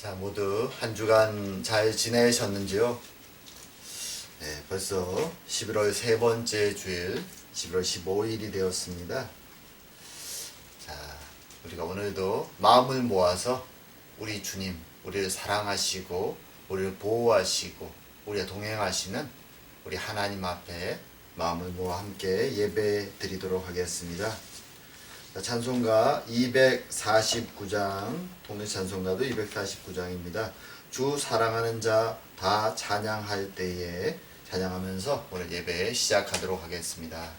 자, 모두 한 주간 잘 지내셨는지요? 네, 벌써 11월 세 번째 주일, 11월 15일이 되었습니다. 자, 우리가 오늘도 마음을 모아서 우리 주님, 우리를 사랑하시고, 우리를 보호하시고, 우리와 동행하시는 우리 하나님 앞에 마음을 모아 함께 예배 드리도록 하겠습니다. 찬송가 249장, 통일 찬송가도 249장입니다. 주 사랑하는 자 다 찬양할 때에 찬양하면서 오늘 예배 시작하도록 하겠습니다.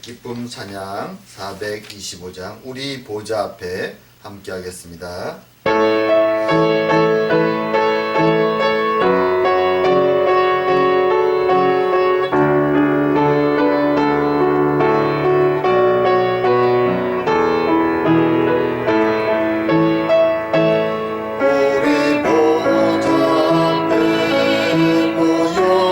기쁨 찬양 425장 우리 보좌 앞에 함께 하겠습니다. 우리 보좌 앞에 모여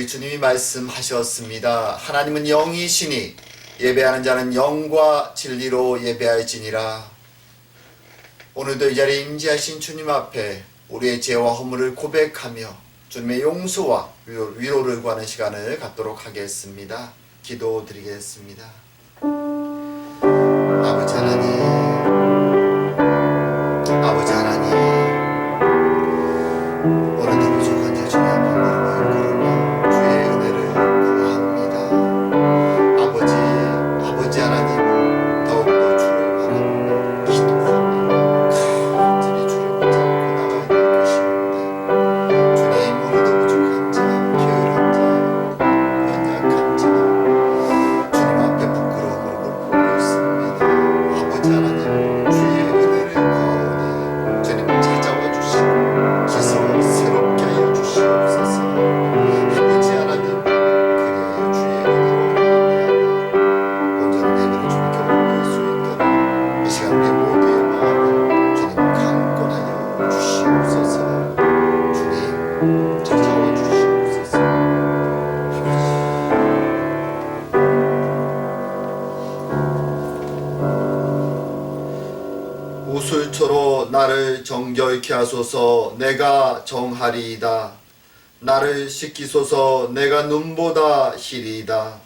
우리 주님이 말씀하셨습니다. 하나님은 영이시니 예배하는 자는 영과 진리로 예배할지니라. 오늘도 이 자리에 임재하신 주님 앞에 우리의 죄와 허물을 고백하며 주님의 용서와 위로를 구하는 시간을 갖도록 하겠습니다. 기도드리겠습니다. 아버지 하나님, 아버지 하나님, 오늘도 부족한 자 주님 앞에 무릎을 꿇으며 주의 은혜를 구합니다. 아버지 하나님, 더욱더 주를 바라보며 기도하며 간절히 주를 붙잡고 나가야 될 것입니다. 주님, 오늘도 부족한 자, 게으른 자, 연약한 자 주님 앞에 부끄러움을 못 보고 있습니다. 아버지 하나님, 주의 은혜를 구하오니 주님 찾아와 주시고 기서 새롭게 하여 주시옵소서. 아버지 하나님, 그리하여 주의 은혜로 말미암아 온전한 예배를 주님께 올릴 수 있도록 이 시간 우리 모두의 마음을 주님 강권하여 주시옵소서. 주님 찾아와 주시옵소서. 우술초로 나를 정결케 하소서. 내가 정하리이다. 나를 씻기소서. 내가 눈보다 희리이다.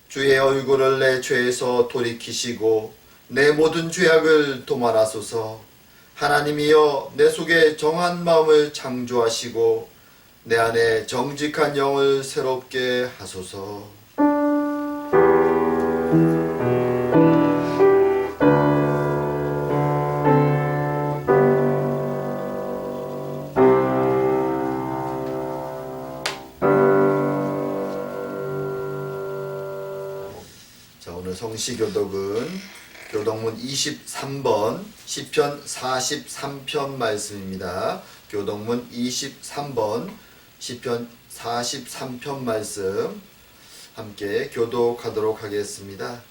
주의 얼굴을 내 죄에서 돌이키시고 내 모든 죄악을 도말하소서. 하나님이여, 내 속에 정한 마음을 창조하시고 내 안에 정직한 영을 새롭게 하소서. 자, 오늘 성시교독은 교독문 23번 시편 43편 말씀입니다. 교독문 23번 시편 43편 말씀 함께 교독하도록 하겠습니다.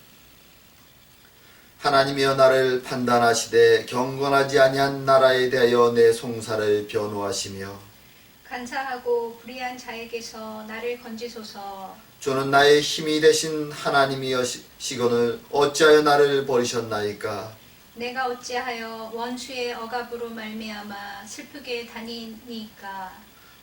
하나님이여, 나를 판단하시되 경건하지 아니한 나라에 대하여 내 송사를 변호하시며 간사하고 불의한 자에게서 나를 건지소서. 주는 나의 힘이 되신 하나님이여, 시건을 어찌하여 나를 버리셨나이까? 내가 어찌하여 원수의 억압으로 말미암아 슬프게 다니니까?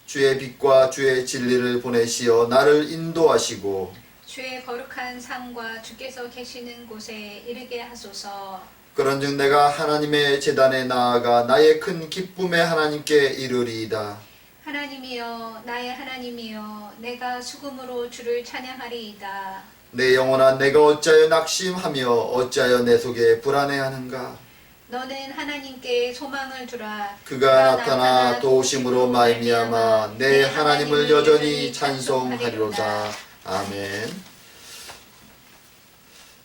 주의 빛과 주의 진리를 보내시어 나를 인도하시고 주의 거룩한 상과 주께서 계시는 곳에 이르게 하소서. 그런즉 내가 하나님의 제단에 나아가 나의 큰 기쁨의 하나님께 이르리이다. 하나님이여, 나의 하나님이여, 내가 수금으로 주를 찬양하리이다. 내 영혼아, 내가 어찌하여 낙심하며 어찌하여 내 속에 불안해하는가? 너는 하나님께 소망을 두라. 그가 나타나 도우심으로 말미암아 내 하나님을 여전히 찬송하리로다. 아멘.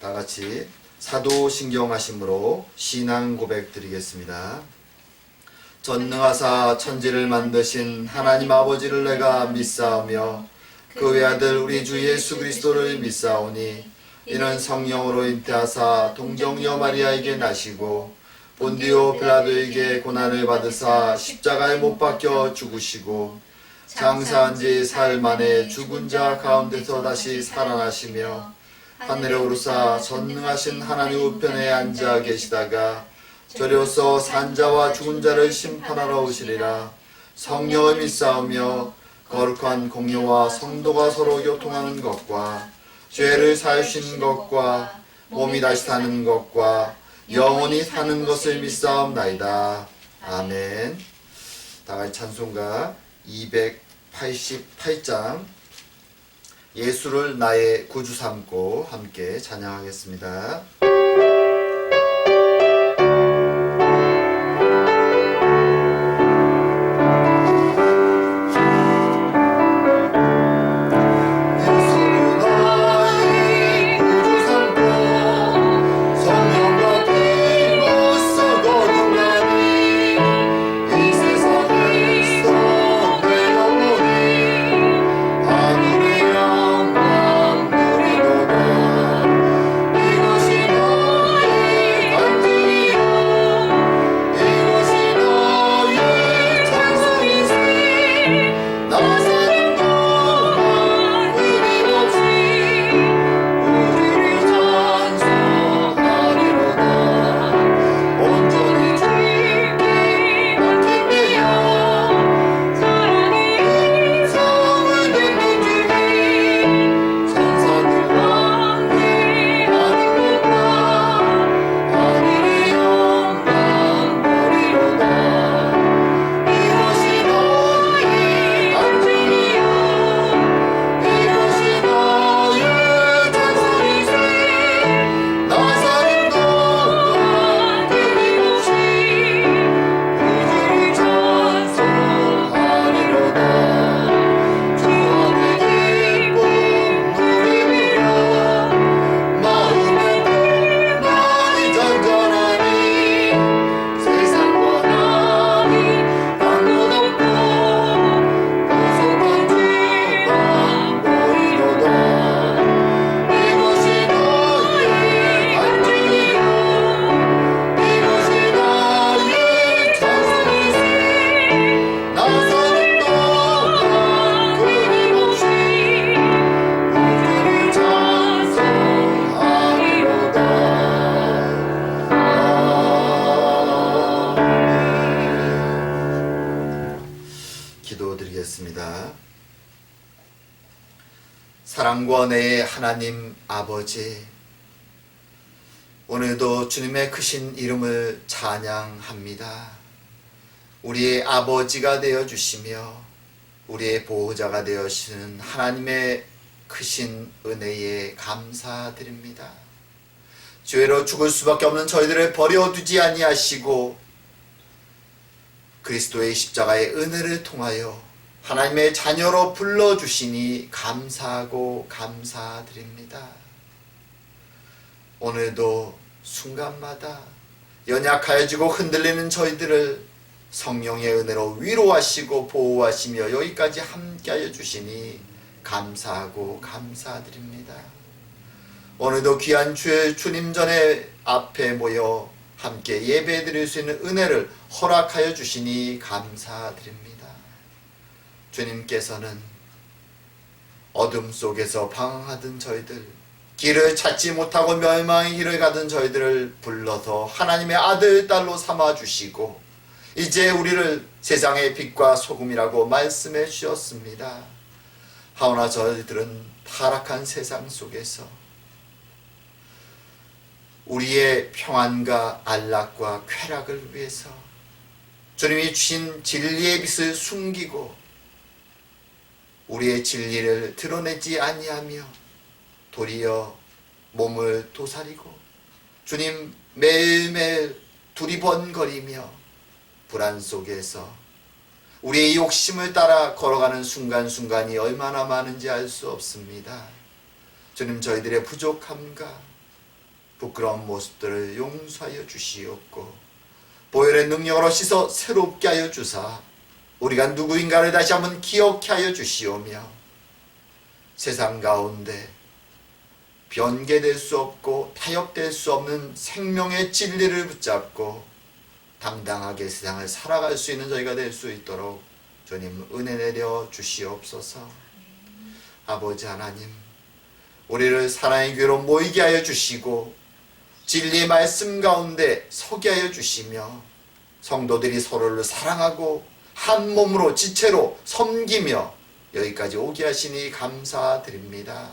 다 같이 사도신경하심으로 신앙 고백 드리겠습니다. 전능하사 천지를 만드신 하나님 아버지를 내가 믿사오며 그 외아들 우리 주 예수 그리스도를 믿사오니 이는 성령으로 잉태하사 동정녀 마리아에게 나시고 본디오 빌라도에게 고난을 받으사 십자가에 못 박혀 죽으시고 장사한 지 사흘 만에 죽은 자 가운데서 다시 살아나시며 하늘에 오르사 전능하신 하나님 우편에 앉아 계시다가 저리로서 산자와 죽은 자를 심판하러 오시리라. 성령을 믿사오며 거룩한 공로와 성도가 서로 교통하는 것과 죄를 사하시는 것과 몸이 다시 사는 것과 영원히 사는 것을 믿사옵나이다. 아멘. 다같이 찬송가 288장 예수를 나의 구주 삼고 함께 찬양하겠습니다. 하늘의 영광 누리도다. 이것이 기도드리겠습니다. 사랑과 은혜의 하나님 아버지, 오늘도 주님의 크신 이름을 찬양합니다. 우리의 아버지가 되어주시며 우리의 보호자가 되어주시는 하나님의 크신 은혜에 감사드립니다. 죄로 죽을 수밖에 없는 저희들을 버려두지 아니하시고 그리스도의 십자가의 은혜를 통하여 하나님의 자녀로 불러주시니 감사하고 감사드립니다. 오늘도 순간마다 연약하여지고 흔들리는 저희들을 성령의 은혜로 위로하시고 보호하시며 여기까지 함께하여 주시니 감사하고 감사드립니다. 오늘도 귀한 주의 주님 전에 앞에 모여 함께 예배드릴 수 있는 은혜를 허락하여 주시니 감사드립니다. 주님께서는 어둠 속에서 방황하던 저희들, 길을 찾지 못하고 멸망의 길을 가던 저희들을 불러서 하나님의 아들, 딸로 삼아주시고 이제 우리를 세상의 빛과 소금이라고 말씀해 주셨습니다. 하오나 저희들은 타락한 세상 속에서 우리의 평안과 안락과 쾌락을 위해서 주님이 주신 진리의 빛을 숨기고 우리의 진리를 드러내지 아니하며 도리어 몸을 도사리고 주님 매일매일 두리번거리며 불안 속에서 우리의 욕심을 따라 걸어가는 순간순간이 얼마나 많은지 알 수 없습니다. 주님, 저희들의 부족함과 부끄러운 모습들을 용서하여 주시옵고 보혈의 능력으로 씻어 새롭게 하여 주사 우리가 누구인가를 다시 한번 기억해 하여 주시오며 세상 가운데 변개될 수 없고 타협될 수 없는 생명의 진리를 붙잡고 당당하게 세상을 살아갈 수 있는 저희가 될 수 있도록 주님 은혜 내려 주시옵소서. 아버지 하나님, 우리를 사랑의 교회로 모이게 하여 주시고 진리의 말씀 가운데 서게 하여 주시며 성도들이 서로를 사랑하고 한 몸으로 지체로 섬기며 여기까지 오게 하시니 감사드립니다.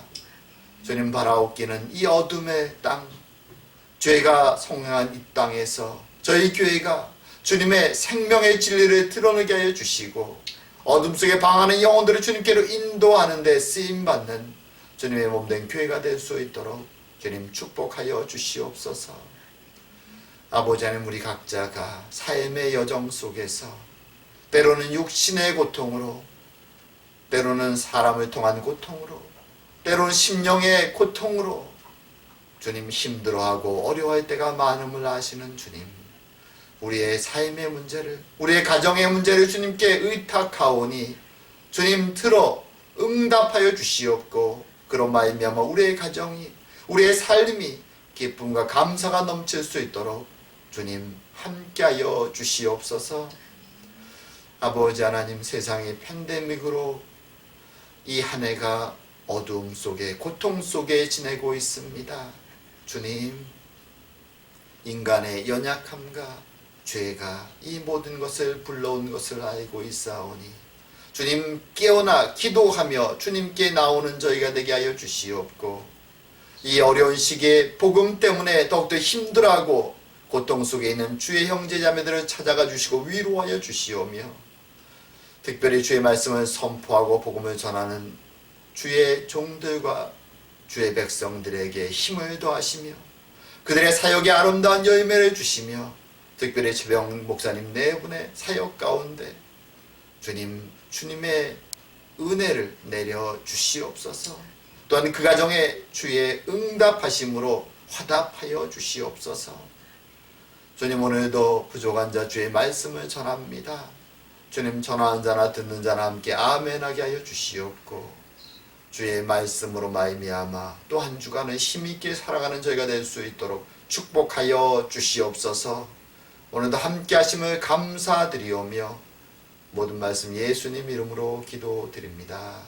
주님, 바라옵기는 이 어둠의 땅, 죄가 성행한 이 땅에서 저희 교회가 주님의 생명의 진리를 드러내게 하여 주시고 어둠 속에 방하는 영혼들을 주님께로 인도하는 데 쓰임받는 주님의 몸된 교회가 될 수 있도록 주님 축복하여 주시옵소서. 아버지 하나님, 우리 각자가 삶의 여정 속에서 때로는 육신의 고통으로, 때로는 사람을 통한 고통으로, 때로는 심령의 고통으로 주님 힘들어하고 어려워할 때가 많음을 아시는 주님, 우리의 삶의 문제를, 우리의 가정의 문제를 주님께 의탁하오니 주님 들어 응답하여 주시옵고 그런 말미암아 우리의 가정이, 우리의 삶이 기쁨과 감사가 넘칠 수 있도록 주님 함께하여 주시옵소서. 아버지 하나님, 세상의 팬데믹으로 이 한 해가 어두움 속에 고통 속에 지내고 있습니다. 주님, 인간의 연약함과 죄가 이 모든 것을 불러온 것을 알고 있사오니 주님 깨어나 기도하며 주님께 나오는 저희가 되게 하여 주시옵고 이 어려운 시기에 복음 때문에 더욱더 힘들어하고 고통 속에 있는 주의 형제자매들을 찾아가 주시고 위로하여 주시오며 특별히 주의 말씀을 선포하고 복음을 전하는 주의 종들과 주의 백성들에게 힘을 더하시며 그들의 사역에 아름다운 열매를 주시며 특별히 최병 목사님 네 분의 사역 가운데 주님, 주님의 은혜를 내려 주시옵소서. 또한 그 가정에 주의 응답하심으로 화답하여 주시옵소서. 주님, 오늘도 부족한 자 주의 말씀을 전합니다. 주님, 전하는 자나 듣는 자나 함께 아멘하게 하여 주시옵고 주의 말씀으로 말미암아 또 한 주간을 힘있게 살아가는 저희가 될 수 있도록 축복하여 주시옵소서. 오늘도 함께 하심을 감사드리오며 모든 말씀 예수님 이름으로 기도드립니다.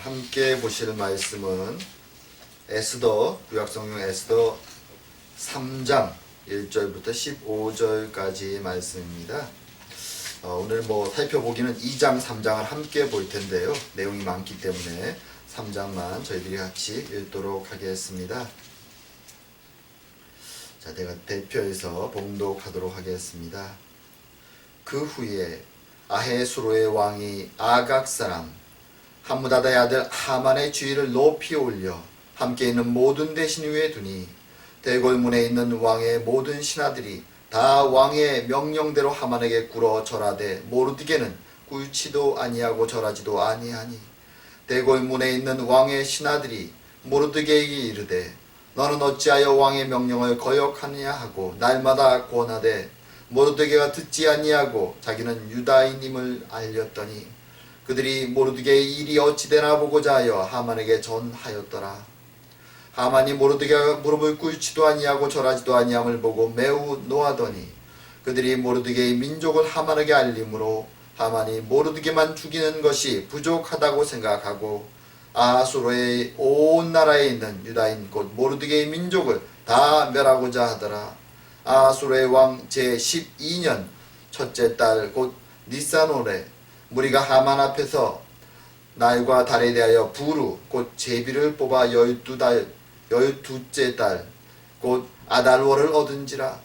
함께 보실 말씀은 에스더, 구약성경 에스더 3장 1절부터 15절까지 말씀입니다. 오늘 살펴보기는 2장, 3장을 함께 볼 텐데요. 내용이 많기 때문에 3장만 저희들이 같이 읽도록 하겠습니다. 자, 내가 대표해서 봉독하도록 하겠습니다. 그 후에 아헤수로의 왕이 아각 사람 함무다다의 아들 하만의 주의를 높이 올려 함께 있는 모든 대신 위에 두니 대궐문에 있는 왕의 모든 신하들이 다 왕의 명령대로 하만에게 꿇어 절하되 모르드게는 꿇지도 아니하고 절하지도 아니하니 대궐문에 있는 왕의 신하들이 모르드게에게 이르되 너는 어찌하여 왕의 명령을 거역하느냐 하고 날마다 권하되 모르드게가 듣지 아니하고 자기는 유다인임을 알렸더니 그들이 모르드게의 일이 어찌되나 보고자 하여 하만에게 전하였더라. 하만이 모르드게가 무릎을 꿇지도 아니하고 절하지도 아니함을 보고 매우 노하더니 그들이 모르드게의 민족을 하만에게 알림으로 하만이 모르드게만 죽이는 것이 부족하다고 생각하고 아하수로의 온 나라에 있는 유다인 곧 모르드게의 민족을 다 멸하고자 하더라. 아하수로의 왕 제12년 첫째 달 곧 니산월에 무리가 하만 앞에서 날과 달에 대하여 부루 곧 제비를 뽑아 12째 달 곧 아달월을 얻은지라.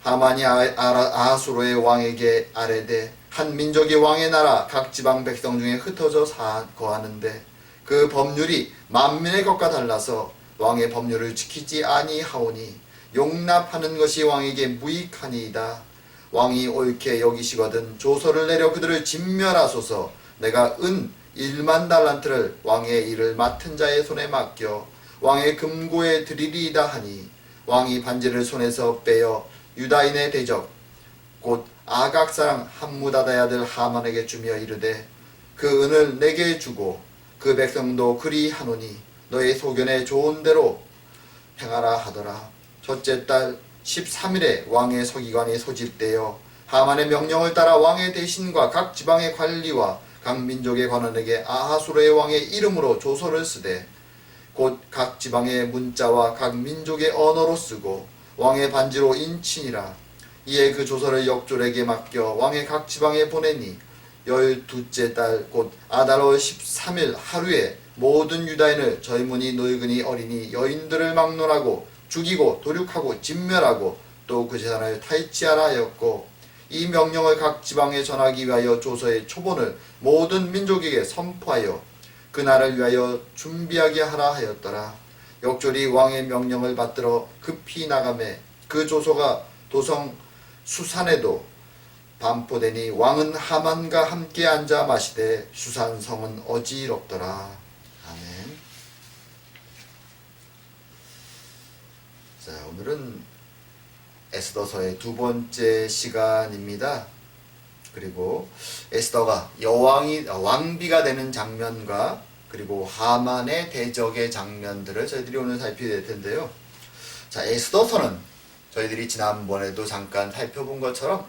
하만이 아하수로의 왕에게 아뢰되 한 민족이 왕의 나라 각 지방 백성 중에 흩어져 거하는데 그 법률이 만민의 것과 달라서 왕의 법률을 지키지 아니하오니 용납하는 것이 왕에게 무익하니이다. 왕이 옳게 여기시거든 조서를 내려 그들을 진멸하소서. 내가 은 1만 달란트를 왕의 일을 맡은 자의 손에 맡겨 왕의 금고에 드리리이다 하니 왕이 반지를 손에서 빼어 유다인의 대적 곧 아각 사람 함무다다의 아들 하만에게 주며 이르되 그 은을 내게 주고 그 백성도 그리 하노니 너의 소견에 좋은 대로 행하라 하더라. 첫째 달 13일에 왕의 서기관이 소집되어 하만의 명령을 따라 왕의 대신과 각 지방의 관리와 각 민족의 관원에게 아하수로의 왕의 이름으로 조서를 쓰되 곧 각 지방의 문자와 각 민족의 언어로 쓰고 왕의 반지로 인치니라. 이에 그 조서를 역졸에게 맡겨 왕의 각 지방에 보내니 12째 달 곧 아달월 13일 하루에 모든 유다인을 젊은이 늙은이 어린이 여인들을 막론하고 죽이고 도륙하고 진멸하고 또 그 재산을 탈취하라 하였고 이 명령을 각 지방에 전하기 위하여 조서의 초본을 모든 민족에게 선포하여 그날을 위하여 준비하게 하라 하였더라. 역졸이 왕의 명령을 받들어 급히 나가매 그 조서가 도성 수산에도 반포되니 왕은 하만과 함께 앉아 마시되 수산성은 어지럽더라. 아멘. 자, 오늘은 에스더서의 두 번째 시간입니다. 그리고 에스더가 왕비가 되는 장면과 그리고 하만의 대적의 장면들을 저희들이 오늘 살피게 될 텐데요. 자, 에스더서는 저희들이 지난번에도 잠깐 살펴본 것처럼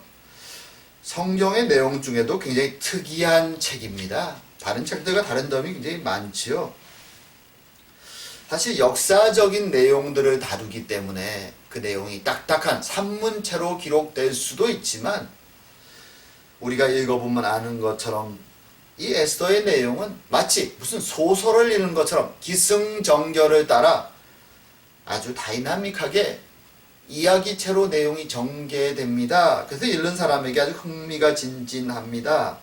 성경의 내용 중에도 굉장히 특이한 책입니다. 다른 책들과 다른 점이 굉장히 많지요. 사실 역사적인 내용들을 다루기 때문에 그 내용이 딱딱한 산문체로 기록될 수도 있지만 우리가 읽어보면 아는 것처럼 이 에스더의 내용은 마치 무슨 소설을 읽는 것처럼 기승전결을 따라 아주 다이나믹하게 이야기체로 내용이 전개됩니다. 그래서 읽는 사람에게 아주 흥미가 진진합니다.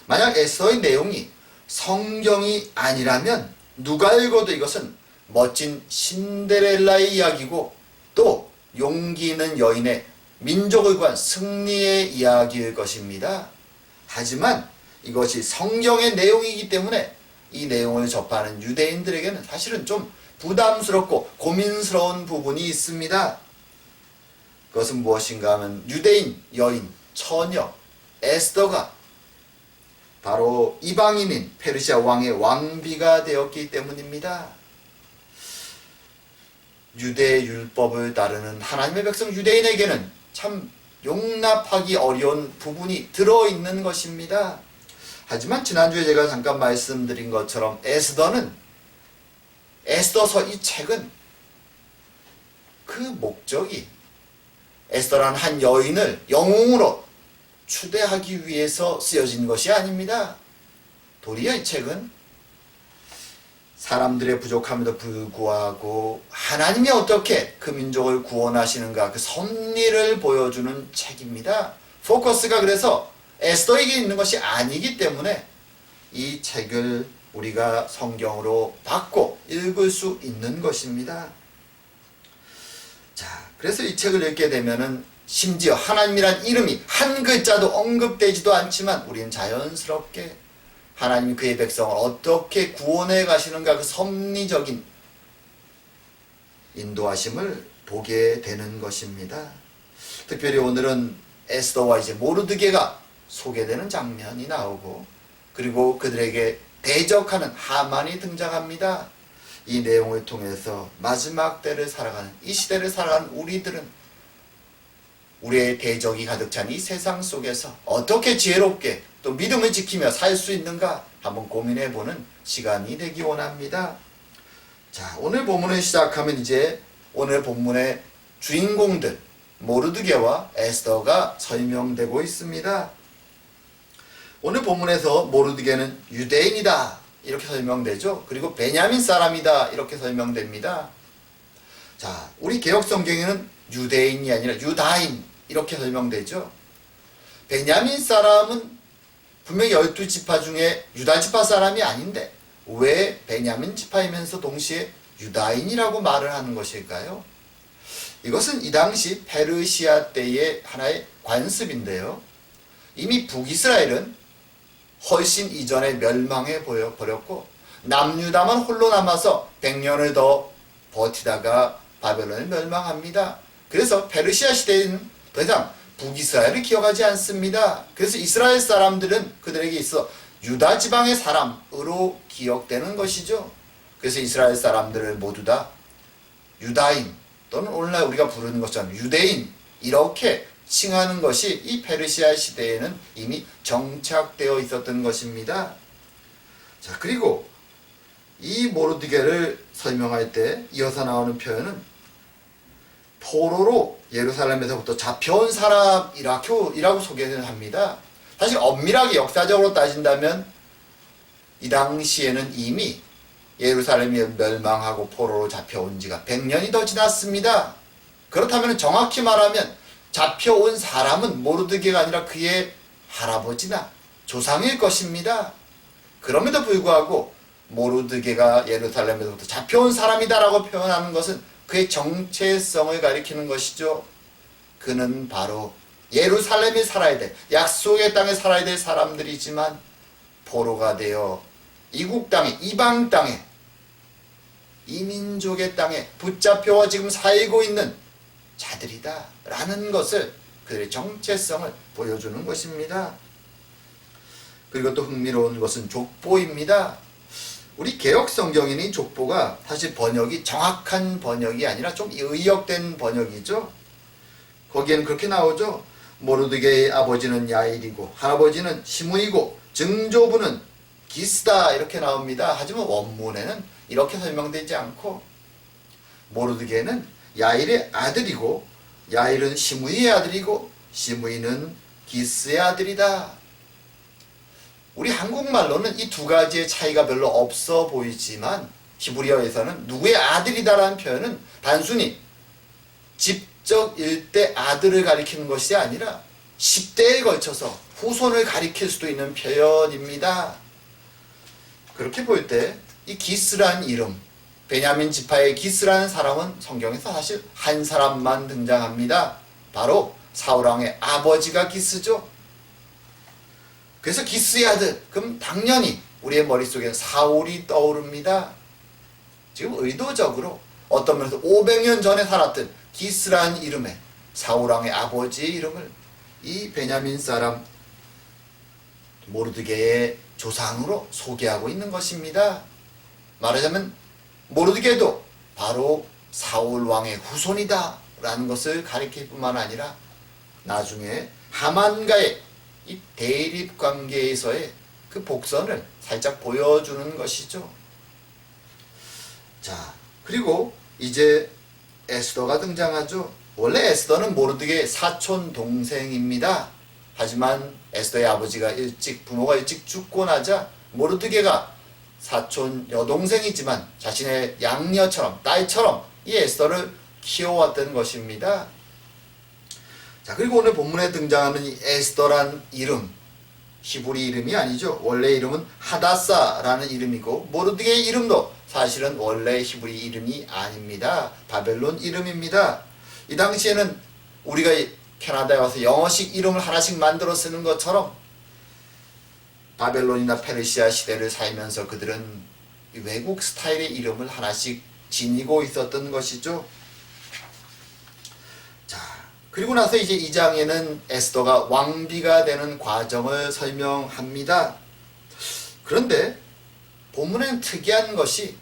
만약 에스더의 내용이 성경이 아니라면 누가 읽어도 이것은 멋진 신데렐라의 이야기고 또 용기 있는 여인의 민족을 구한 승리의 이야기일 것입니다. 하지만 이것이 성경의 내용이기 때문에 이 내용을 접하는 유대인들에게는 사실은 좀 부담스럽고 고민스러운 부분이 있습니다. 그것은 무엇인가 하면 유대인 여인 처녀 에스더가 바로 이방인인 페르시아 왕의 왕비가 되었기 때문입니다. 유대 율법을 따르는 하나님의 백성 유대인에게는 참 용납하기 어려운 부분이 들어있는 것입니다. 하지만 지난주에 제가 잠깐 말씀드린 것처럼 에스더서 이 책은 그 목적이 에스더라는 한 여인을 영웅으로 추대하기 위해서 쓰여진 것이 아닙니다. 도리어 이 책은 사람들의 부족함에도 불구하고 하나님이 어떻게 그 민족을 구원하시는가 그 섭리를 보여주는 책입니다. 포커스가 그래서 에스더에게 있는 것이 아니기 때문에 이 책을 우리가 성경으로 받고 읽을 수 있는 것입니다. 자, 그래서 이 책을 읽게 되면은 심지어 하나님이란 이름이 한 글자도 언급되지도 않지만 우리는 자연스럽게 하나님이 그의 백성을 어떻게 구원해 가시는가 그 섭리적인 인도하심을 보게 되는 것입니다. 특별히 오늘은 에스더와 이제 모르드게가 소개되는 장면이 나오고 그리고 그들에게 대적하는 하만이 등장합니다. 이 내용을 통해서 마지막 때를 살아가는 이 시대를 살아가는 우리들은 우리의 대적이 가득 찬 이 세상 속에서 어떻게 지혜롭게 또 믿음을 지키며 살 수 있는가 한번 고민해보는 시간이 되기 원합니다. 자, 오늘 본문을 시작하면 이제 오늘 본문의 주인공들 모르드게와 에스더가 설명되고 있습니다. 오늘 본문에서 모르드게는 유대인이다 이렇게 설명되죠. 그리고 베냐민 사람이다 이렇게 설명됩니다. 자, 우리 개역 성경에는 유대인이 아니라 유다인 이렇게 설명되죠. 베냐민 사람은 분명히 12지파 중에 유다 지파 사람이 아닌데 왜 베냐민 지파이면서 동시에 유다인이라고 말을 하는 것일까요? 이것은 이 당시 페르시아 때의 하나의 관습인데요. 이미 북이스라엘은 훨씬 이전에 멸망해 버렸고 남유다만 홀로 남아서 100년을 더 버티다가 바벨론에 멸망합니다. 그래서 페르시아 시대에는 더 이상 북이스라엘을 기억하지 않습니다. 그래서 이스라엘 사람들은 그들에게 있어 유다 지방의 사람으로 기억되는 것이죠. 그래서 이스라엘 사람들을 모두 다 유다인 또는 오늘날 우리가 부르는 것처럼 유대인 이렇게 칭하는 것이 이 페르시아 시대에는 이미 정착되어 있었던 것입니다. 자, 그리고 이 모르드게를 설명할 때 이어서 나오는 표현은 포로로 예루살렘에서부터 잡혀온 사람이라고 소개를 합니다. 사실 엄밀하게 역사적으로 따진다면 이 당시에는 이미 예루살렘이 멸망하고 포로로 잡혀온 지가 100년이 더 지났습니다. 그렇다면 정확히 말하면 잡혀온 사람은 모르드게가 아니라 그의 할아버지나 조상일 것입니다. 그럼에도 불구하고 모르드게가 예루살렘에서부터 잡혀온 사람이다라고 표현하는 것은 그의 정체성을 가리키는 것이죠. 그는 바로 예루살렘에 살아야 될, 약속의 땅에 살아야 될 사람들이지만 포로가 되어 이국 땅에, 이방 땅에, 이민족의 땅에 붙잡혀와 지금 살고 있는 자들이다 라는 것을 그들의 정체성을 보여주는 것입니다. 그리고 또 흥미로운 것은 족보입니다. 우리 개역 성경인이 족보가 사실 번역이 정확한 번역이 아니라 좀 의역된 번역이죠. 거기에는 그렇게 나오죠. 모르드게의 아버지는 야일이고 할아버지는 시므이고 증조부는 기스다 이렇게 나옵니다. 하지만 원문에는 이렇게 설명되지 않고 모르드게는 야일의 아들이고 야일은 시므이의 아들이고 시므이는 기스의 아들이다. 우리 한국말로는 이 두 가지의 차이가 별로 없어 보이지만 히브리어에서는 누구의 아들이다라는 표현은 단순히 직접 일대 아들을 가리키는 것이 아니라 10대에 걸쳐서 후손을 가리킬 수도 있는 표현입니다. 그렇게 볼 때 이 기스라는 이름, 베냐민 지파의 기스라는 사람은 성경에서 사실 한 사람만 등장합니다. 바로 사울왕의 아버지가 기스죠. 그래서 기스의 아들, 그럼 당연히 우리의 머릿속에 사울이 떠오릅니다. 지금 의도적으로 어떤 면에서 500년 전에 살았던 기스라는 이름에 사울왕의 아버지의 이름을 이 베냐민 사람 모르드게의 조상으로 소개하고 있는 것입니다. 말하자면 모르드게도 바로 사울왕의 후손이다 라는 것을 가리킬 뿐만 아니라 나중에 하만과의 이 대립 관계에서의 그 복선을 살짝 보여주는 것이죠. 자, 그리고 이제 에스더가 등장하죠. 원래 에스더는 모르드게의 사촌 동생입니다. 하지만 에스더의 부모가 일찍 죽고 나자 모르드게가 사촌 여동생이지만 자신의 양녀처럼, 딸처럼 이 에스더를 키워왔던 것입니다. 자, 그리고 오늘 본문에 등장하는 이 에스더란 이름, 히브리 이름이 아니죠. 원래 이름은 하다사라는 이름이고, 모르드게의 이름도 사실은 원래 히브리 이름이 아닙니다. 바벨론 이름입니다. 이 당시에는 우리가 캐나다에 와서 영어식 이름을 하나씩 만들어 쓰는 것처럼 바벨론이나 페르시아 시대를 살면서 그들은 외국 스타일의 이름을 하나씩 지니고 있었던 것이죠. 자, 그리고 나서 이제 2장에는 에스더가 왕비가 되는 과정을 설명합니다. 그런데 본문에는 특이한 것이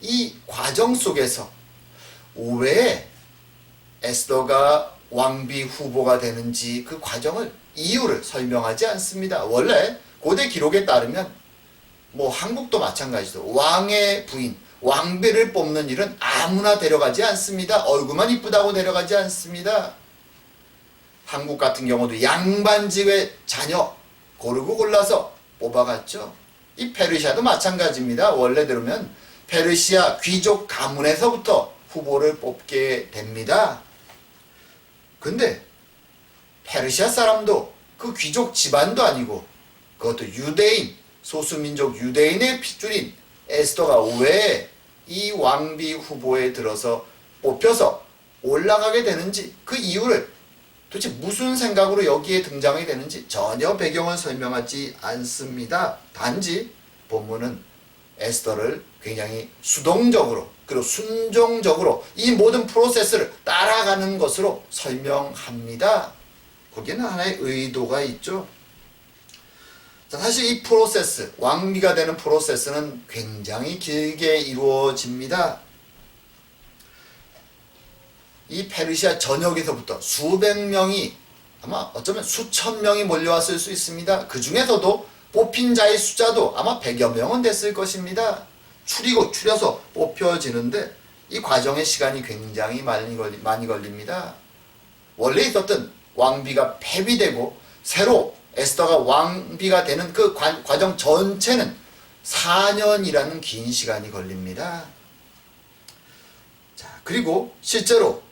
이 과정 속에서 왜 에스더가 왕비 후보가 되는지 그 과정을, 이유를 설명하지 않습니다. 원래 고대 기록에 따르면 한국도 마찬가지죠. 왕의 부인, 왕비를 뽑는 일은 아무나 데려가지 않습니다. 얼굴만 이쁘다고 데려가지 않습니다. 한국 같은 경우도 양반집의 자녀 고르고 골라서 뽑아갔죠. 이 페르시아도 마찬가지입니다. 원래대로면 페르시아 귀족 가문에서부터 후보를 뽑게 됩니다. 근데 페르시아 사람도 그 귀족 집안도 아니고 그것도 유대인, 소수민족 유대인의 핏줄인 에스더가 왜 이 왕비 후보에 들어서 뽑혀서 올라가게 되는지, 그 이유를 도대체 무슨 생각으로 여기에 등장이 되는지 전혀 배경을 설명하지 않습니다. 단지 본문은 에스더를 굉장히 수동적으로 그리고 순종적으로 이 모든 프로세스를 따라가는 것으로 설명합니다. 거기에는 하나의 의도가 있죠. 자, 사실 이 프로세스, 왕비가 되는 프로세스는 굉장히 길게 이루어집니다. 이 페르시아 전역에서부터 수백 명이, 아마 어쩌면 수천 명이 몰려왔을 수 있습니다. 그 중에서도 뽑힌 자의 숫자도 아마 100여 명은 됐을 것입니다. 추려서 뽑혀지는데 이 과정의 시간이 굉장히 많이 걸립니다. 원래 있었던 왕비가 폐위되고 새로 에스더가 왕비가 되는 그 과정 전체는 4년이라는 긴 시간이 걸립니다. 자, 그리고 실제로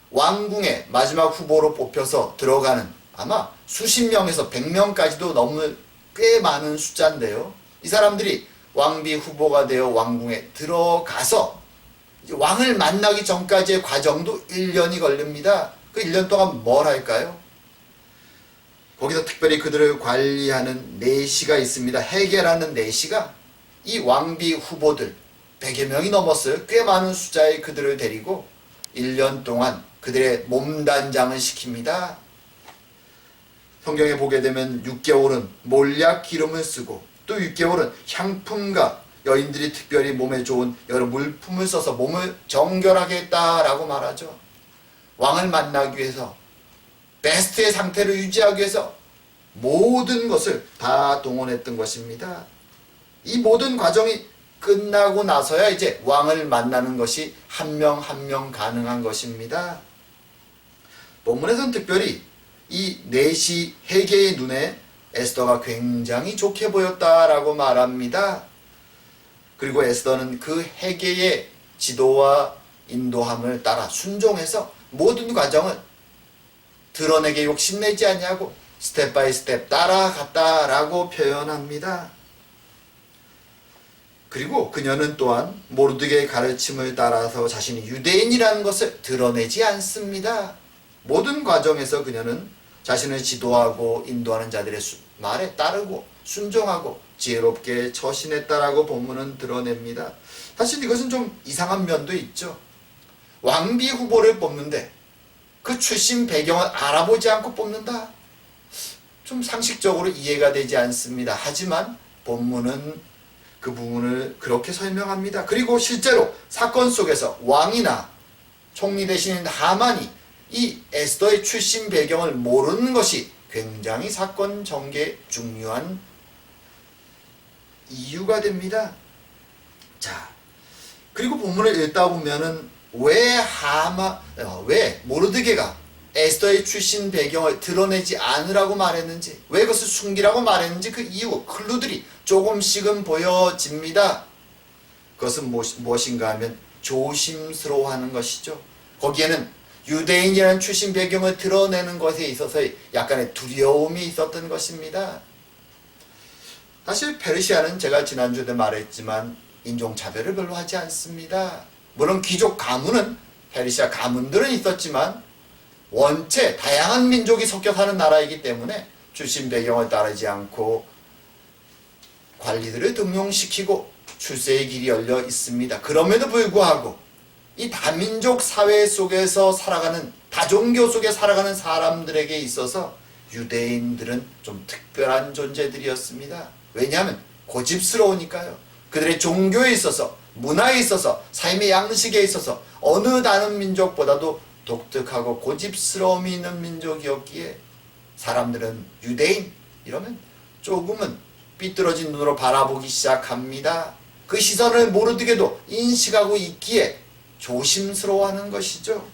왕궁의 마지막 후보로 뽑혀서 들어가는 아마 수십 명에서 100명까지도 넘을 꽤 많은 숫자인데요. 이 사람들이 왕비 후보가 되어 왕궁에 들어가서 왕을 만나기 전까지의 과정도 1년이 걸립니다. 그 1년 동안 뭘 할까요? 거기서 특별히 그들을 관리하는 내시가 있습니다. 헤게라는 내시가 이 왕비 후보들 100여 명이 넘었어요. 꽤 많은 숫자의 그들을 데리고 1년 동안 그들의 몸단장을 시킵니다. 성경에 보게 되면 6개월은 몰약 기름을 쓰고 또 6개월은 향품과 여인들이 특별히 몸에 좋은 여러 물품을 써서 몸을 정결하게 했다라고 말하죠. 왕을 만나기 위해서, 베스트의 상태를 유지하기 위해서 모든 것을 다 동원했던 것입니다. 이 모든 과정이 끝나고 나서야 이제 왕을 만나는 것이 한 명 한 명 가능한 것입니다. 본문에서는 특별히 이 내시 헤게의 눈에 에스더가 굉장히 좋게 보였다라고 말합니다. 그리고 에스더는 그 헤게의 지도와 인도함을 따라 순종해서 모든 과정을 드러내게 욕심내지 아니하고 스텝 바이 스텝 따라갔다라고 표현합니다. 그리고 그녀는 또한 모르드게의 가르침을 따라서 자신이 유대인이라는 것을 드러내지 않습니다. 모든 과정에서 그녀는 자신을 지도하고 인도하는 자들의 말에 따르고 순종하고 지혜롭게 처신했다라고 본문은 드러냅니다. 사실 이것은 좀 이상한 면도 있죠. 왕비 후보를 뽑는데 그 출신 배경을 알아보지 않고 뽑는다? 좀 상식적으로 이해가 되지 않습니다. 하지만 본문은 그 부분을 그렇게 설명합니다. 그리고 실제로 사건 속에서 왕이나 총리 대신인 하만이 이 에스더의 출신 배경을 모르는 것이 굉장히 사건 전개에 중요한 이유가 됩니다. 자, 그리고 본문을 읽다 보면은 왜 모르드게가 에스더의 출신 배경을 드러내지 않으라고 말했는지, 왜 그것을 숨기라고 말했는지 그 이유, 클루들이 조금씩은 보여집니다. 그것은 무엇인가 하면 조심스러워하는 것이죠. 거기에는 유대인이라는 출신 배경을 드러내는 것에 있어서의 약간의 두려움이 있었던 것입니다. 사실 페르시아는 제가 지난주에 말했지만 인종차별을 별로 하지 않습니다. 물론 귀족 가문은, 페르시아 가문들은 있었지만 원체 다양한 민족이 섞여 사는 나라이기 때문에 출신 배경을 따르지 않고 관리들을 등용시키고 출세의 길이 열려 있습니다. 그럼에도 불구하고 이 다민족 사회 속에서 살아가는, 다종교 속에 살아가는 사람들에게 있어서 유대인들은 좀 특별한 존재들이었습니다. 왜냐하면 고집스러우니까요. 그들의 종교에 있어서, 문화에 있어서, 삶의 양식에 있어서 어느 다른 민족보다도 독특하고 고집스러움이 있는 민족이었기에 사람들은 유대인 이러면 조금은 삐뚤어진 눈으로 바라보기 시작합니다. 그 시선을 모르드게도 인식하고 있기에 조심스러워하는 것이죠.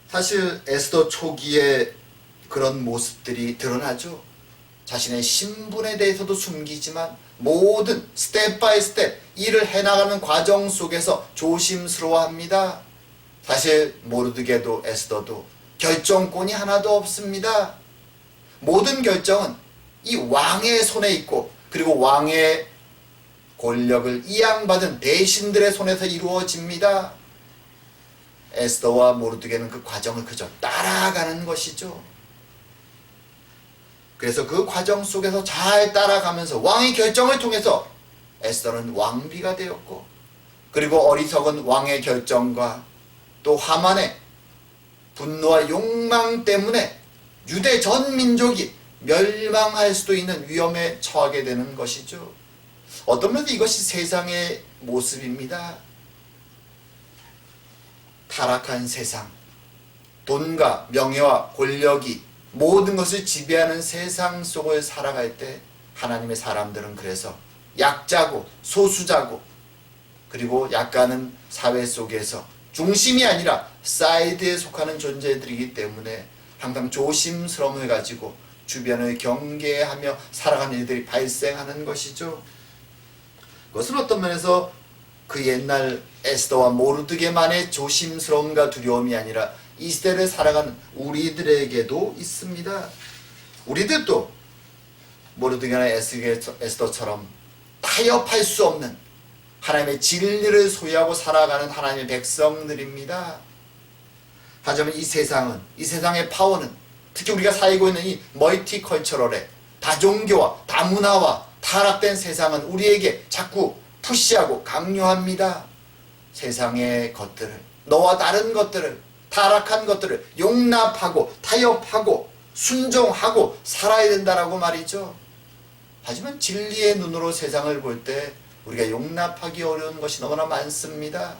사실 에스더 초기에 그런 모습들이 드러나죠. 자신의 신분에 대해서도 숨기지만 모든 스텝 바이 스텝 일을 해나가는 과정 속에서 조심스러워합니다. 사실 모르드게도 에스더도 결정권이 하나도 없습니다. 모든 결정은 이 왕의 손에 있고, 그리고 왕의 권력을 이양받은 대신들의 손에서 이루어집니다. 에스더와 모르드게는 그 과정을 그저 따라가는 것이죠. 그래서 그 과정 속에서 잘 따라가면서 왕의 결정을 통해서 에스더는 왕비가 되었고, 그리고 어리석은 왕의 결정과 또 하만의 분노와 욕망 때문에 유대 전 민족이 멸망할 수도 있는 위험에 처하게 되는 것이죠. 어떤 면에서 이것이 세상의 모습입니다. 타락한 세상, 돈과 명예와 권력이 모든 것을 지배하는 세상 속을 살아갈 때 하나님의 사람들은 그래서 약자고 소수자고, 그리고 약간은 사회 속에서 중심이 아니라 사이드에 속하는 존재들이기 때문에 항상 조심스러움을 가지고 주변을 경계하며 살아가는 일들이 발생하는 것이죠. 그것은 어떤 면에서 그 옛날 에스더와 모르드게만의 조심스러움과 두려움이 아니라 이 시대를 살아가는 우리들에게도 있습니다. 우리들도 모르드게나 에스더처럼 타협할 수 없는 하나님의 진리를 소유하고 살아가는 하나님의 백성들입니다. 하지만 이 세상의 파워는, 특히 우리가 살고 있는 이 멀티컬처럴의 다종교와 다문화와 타락된 세상은 우리에게 자꾸 푸시하고 강요합니다. 세상의 것들을, 너와 다른 것들을, 타락한 것들을 용납하고 타협하고 순종하고 살아야 된다라고 말이죠. 하지만 진리의 눈으로 세상을 볼 때 우리가 용납하기 어려운 것이 너무나 많습니다.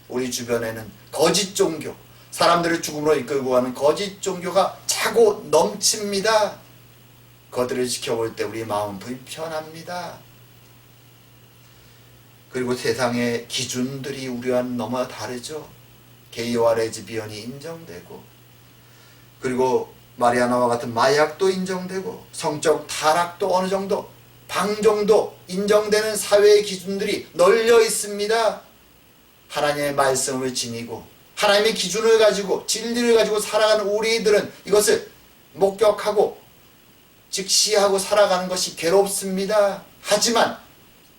우리 주변에는 거짓 종교, 사람들을 죽음으로 이끌고 가는 거짓 종교가 차고 넘칩니다. 그것들을 지켜볼 때 우리 마음 불편합니다. 그리고 세상의 기준들이 우리와는 너무나 다르죠. 게이와 레즈비언이 인정되고, 그리고 마리아나와 같은 마약도 인정되고, 성적 타락도 어느 정도, 방종도 인정되는 사회의 기준들이 널려 있습니다. 하나님의 말씀을 지니고 하나님의 기준을 가지고 진리를 가지고 살아가는 우리들은 이것을 목격하고 직시하고 살아가는 것이 괴롭습니다. 하지만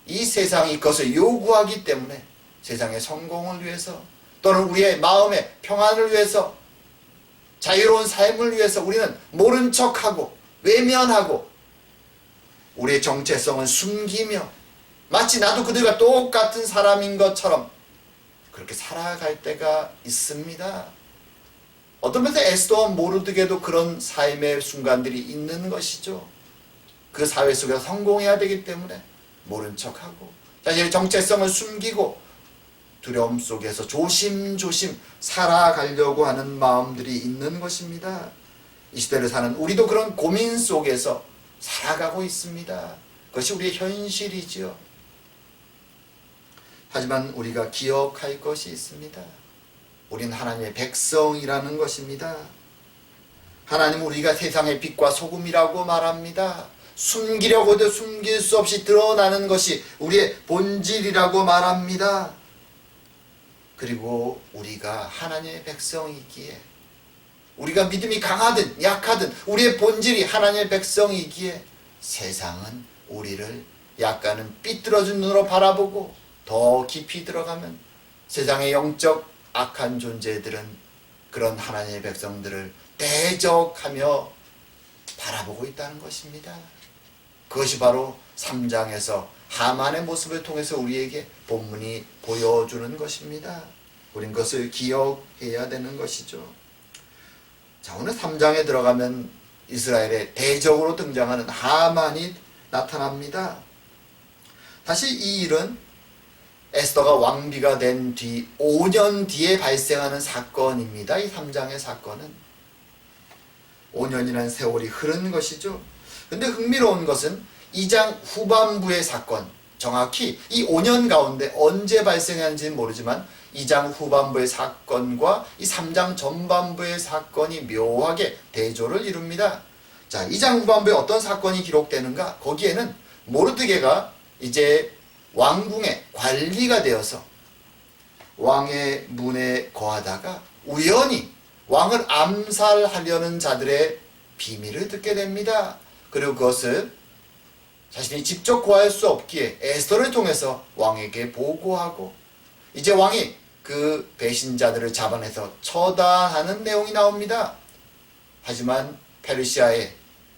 이 세상이 그것을 요구하기 때문에 세상의 성공을 위해서, 또는 우리의 마음의 평안을 위해서, 자유로운 삶을 위해서 우리는 모른 척하고 외면하고 우리의 정체성을 숨기며 마치 나도 그들과 똑같은 사람인 것처럼 그렇게 살아갈 때가 있습니다. 어떤 면에서 에스더와 모르드게도 그런 삶의 순간들이 있는 것이죠. 그 사회 속에서 성공해야 되기 때문에 모른 척하고 자신의 정체성을 숨기고 두려움 속에서 조심조심 살아가려고 하는 마음들이 있는 것입니다. 이 시대를 사는 우리도 그런 고민 속에서 살아가고 있습니다. 그것이 우리의 현실이지요. 하지만 우리가 기억할 것이 있습니다. 우린 하나님의 백성이라는 것입니다. 하나님은 우리가 세상의 빛과 소금이라고 말합니다. 숨기려고도 숨길 수 없이 드러나는 것이 우리의 본질이라고 말합니다. 그리고 우리가 하나님의 백성이기에, 우리가 믿음이 강하든 약하든 우리의 본질이 하나님의 백성이기에 세상은 우리를 약간은 삐뚤어진 눈으로 바라보고 더 깊이 들어가면 세상의 영적 악한 존재들은 그런 하나님의 백성들을 대적하며 바라보고 있다는 것입니다. 그것이 바로 3장에서 하만의 모습을 통해서 우리에게 본문이 보여주는 것입니다. 우린 그것을 기억해야 되는 것이죠. 자, 오늘 3장에 들어가면 이스라엘의 대적으로 등장하는 하만이 나타납니다. 사실 이 일은 에스더가 왕비가 된 뒤 5년 뒤에 발생하는 사건입니다. 이 3장의 사건은 5년이라는 세월이 흐른 것이죠. 근데 흥미로운 것은 2장 후반부의 사건, 정확히 이 5년 가운데 언제 발생했는지는 모르지만 2장 후반부의 사건과 이 3장 전반부의 사건이 묘하게 대조를 이룹니다. 자, 2장 후반부에 어떤 사건이 기록되는가? 거기에는 모르드게가 이제 왕궁의 관리가 되어서 왕의 문에 거하다가 우연히 왕을 암살하려는 자들의 비밀을 듣게 됩니다. 그리고 그것을 자신이 직접 구할 수 없기에 에스더를 통해서 왕에게 보고하고 이제 왕이 그 배신자들을 잡아내서 처단하는 내용이 나옵니다. 하지만 페르시아에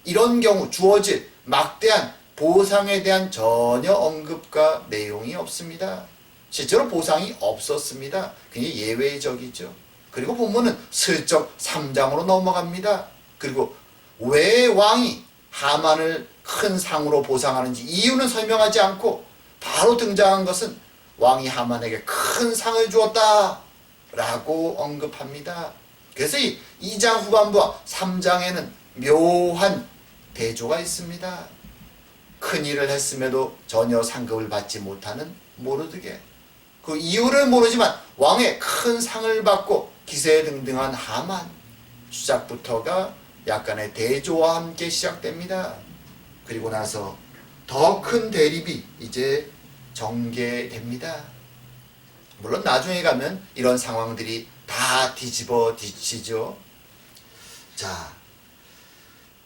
이런 경우 주어질 막대한 보상에 대한 전혀 언급과 내용이 없습니다. 실제로 보상이 없었습니다. 굉장히 예외적이죠. 그리고 본문은 슬쩍 3장으로 넘어갑니다. 그리고 왜 왕이 하만을 큰 상으로 보상하는지 이유는 설명하지 않고 바로 등장한 것은 왕이 하만에게 큰 상을 주었다 라고 언급합니다. 그래서 이 2장 후반부와 3장에는 묘한 대조가 있습니다. 큰 일을 했음에도 전혀 상급을 받지 못하는 모르드게, 그 이유를 모르지만 왕의 큰 상을 받고 기세등등한 하만, 시작부터가 약간의 대조와 함께 시작됩니다. 그리고 나서 더 큰 대립이 이제 전개됩니다. 물론 나중에 가면 이런 상황들이 다 뒤집어지죠. 자,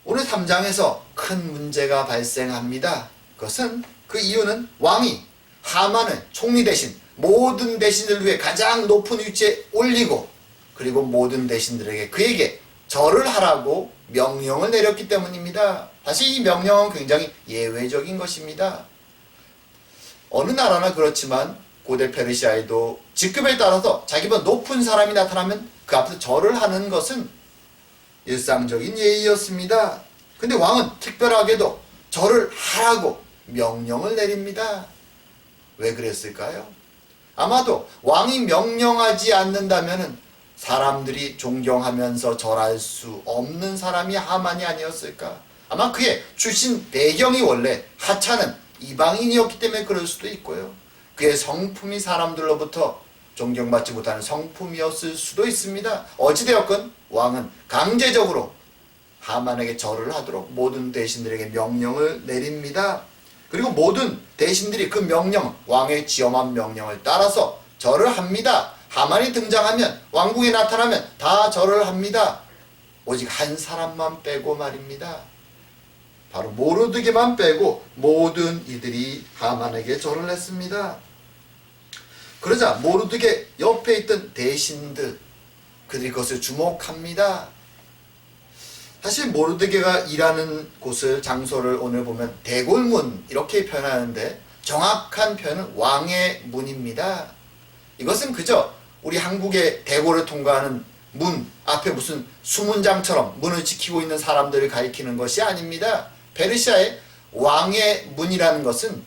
오늘 3장에서 큰 문제가 발생합니다. 그것은 그 이유는 왕이 하만을 총리 대신 모든 대신들 위해 가장 높은 위치에 올리고 그리고 모든 대신들에게 그에게 절을 하라고 명령을 내렸기 때문입니다. 사실 이 명령은 굉장히 예외적인 것입니다. 어느 나라나 그렇지만 고대 페르시아에도 직급에 따라서 자기보다 높은 사람이 나타나면 그 앞에서 절을 하는 것은 일상적인 예의였습니다. 근데 왕은 특별하게도 절을 하라고 명령을 내립니다. 왜 그랬을까요? 아마도 왕이 명령하지 않는다면 사람들이 존경하면서 절할 수 없는 사람이 하만이 아니었을까? 아마 그의 출신 배경이 원래 하찮은 이방인이었기 때문에 그럴 수도 있고요. 그의 성품이 사람들로부터 존경받지 못하는 성품이었을 수도 있습니다. 어찌되었건 왕은 강제적으로 하만에게 절을 하도록 모든 대신들에게 명령을 내립니다. 그리고 모든 대신들이 그 명령, 왕의 지엄한 명령을 따라서 절을 합니다. 하만이 등장하면, 왕궁에 나타나면 다 절을 합니다. 오직 한 사람만 빼고 말입니다. 바로 모르드게만 빼고 모든 이들이 하만에게 절을 했습니다. 그러자 모르드게 옆에 있던 대신들, 그들이 그것을 주목합니다. 사실 모르드게가 일하는 곳을, 장소를 오늘 보면 대골문 이렇게 표현하는데 정확한 표현은 왕의 문입니다. 이것은 그저 우리 한국의 대골을 통과하는 문 앞에 무슨 수문장처럼 문을 지키고 있는 사람들을 가리키는 것이 아닙니다. 페르시아의 왕의 문이라는 것은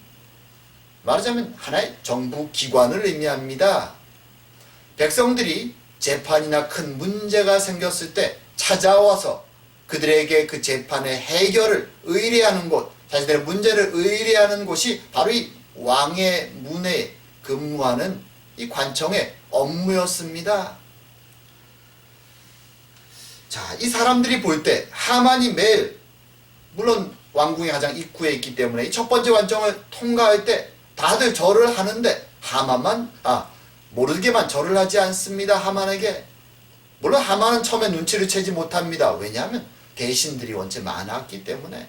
말하자면 하나의 정부 기관을 의미합니다. 백성들이 재판이나 큰 문제가 생겼을 때 찾아와서 그들에게 그 재판의 해결을 의뢰하는 곳, 자신들의 문제를 의뢰하는 곳이 바로 이 왕의 문에 근무하는 이 관청의 업무였습니다. 자, 이 사람들이 볼 때 하만이 매일, 물론 왕궁의 가장 입구에 있기 때문에 이 첫 번째 관청을 통과할 때 다들 절을 하는데 모르게만 절을 하지 않습니다. 하만에게. 물론 하만은 처음에 눈치를 채지 못합니다. 왜냐하면 대신들이 원체 많았기 때문에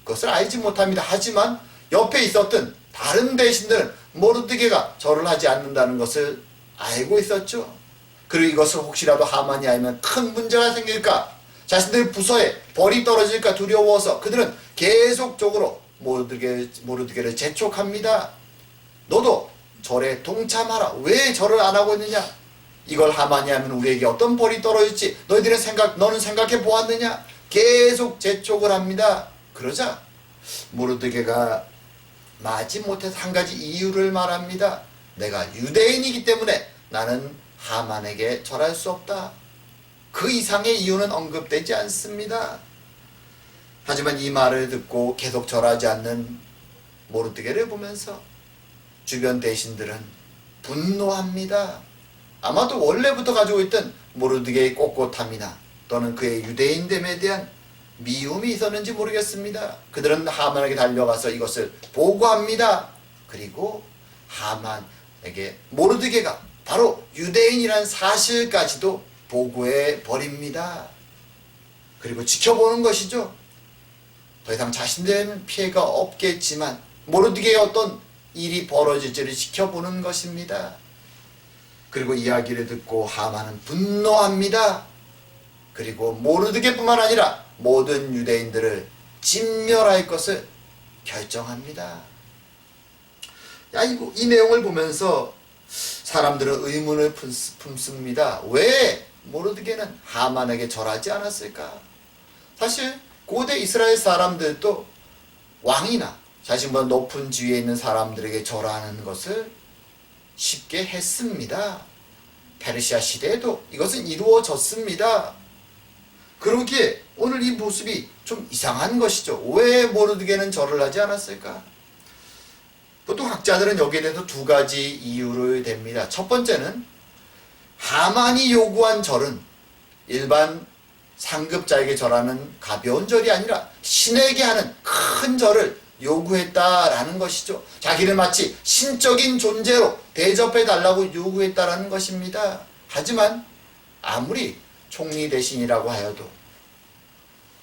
그것을 알지 못합니다. 하지만 옆에 있었던 다른 대신들은 모르드게가 절을 하지 않는다는 것을 알고 있었죠. 그리고 이것을 혹시라도 하만이 알면 큰 문제가 생길까, 자신들 부서에 벌이 떨어질까 두려워서 그들은 계속적으로 모르드게를 재촉합니다. 너도 절에 동참하라. 왜 절을 안 하고 있느냐? 이걸 하만이 하면 우리에게 어떤 벌이 떨어질지 너는 생각해 보았느냐? 계속 재촉을 합니다. 그러자 모르드게가 마지못해서 한 가지 이유를 말합니다. 내가 유대인이기 때문에 나는 하만에게 절할 수 없다. 그 이상의 이유는 언급되지 않습니다. 하지만 이 말을 듣고 계속 절하지 않는 모르드게를 보면서 주변 대신들은 분노합니다. 아마도 원래부터 가지고 있던 모르드게의 꼿꼿함이나 또는 그의 유대인됨에 대한 미움이 있었는지 모르겠습니다. 그들은 하만에게 달려가서 이것을 보고합니다. 그리고 하만에게 모르드게가 바로 유대인이라는 사실까지도 보고해 버립니다. 그리고 지켜보는 것이죠. 더 이상 자신들에는 피해가 없겠지만 모르드게의 어떤 일이 벌어질지를 지켜보는 것입니다. 그리고 이야기를 듣고 하만은 분노합니다. 그리고 모르드게뿐만 아니라 모든 유대인들을 진멸할 것을 결정합니다. 이 내용을 보면서 사람들은 의문을 품습니다. 왜 모르드게는 하만에게 절하지 않았을까? 사실 고대 이스라엘 사람들도 왕이나 자신보다 높은 지위에 있는 사람들에게 절하는 것을 쉽게 했습니다. 페르시아 시대에도 이것은 이루어졌습니다. 그러기에 오늘 이 모습이 좀 이상한 것이죠. 왜 모르드게는 절을 하지 않았을까? 보통 학자들은 여기에 대해서 두 가지 이유를 댑니다. 첫 번째는 하만이 요구한 절은 일반 상급자에게 절하는 가벼운 절이 아니라 신에게 하는 큰 절을 요구했다라는 것이죠. 자기를 마치 신적인 존재로 대접해달라고 요구했다라는 것입니다. 하지만 아무리 총리 대신이라고 하여도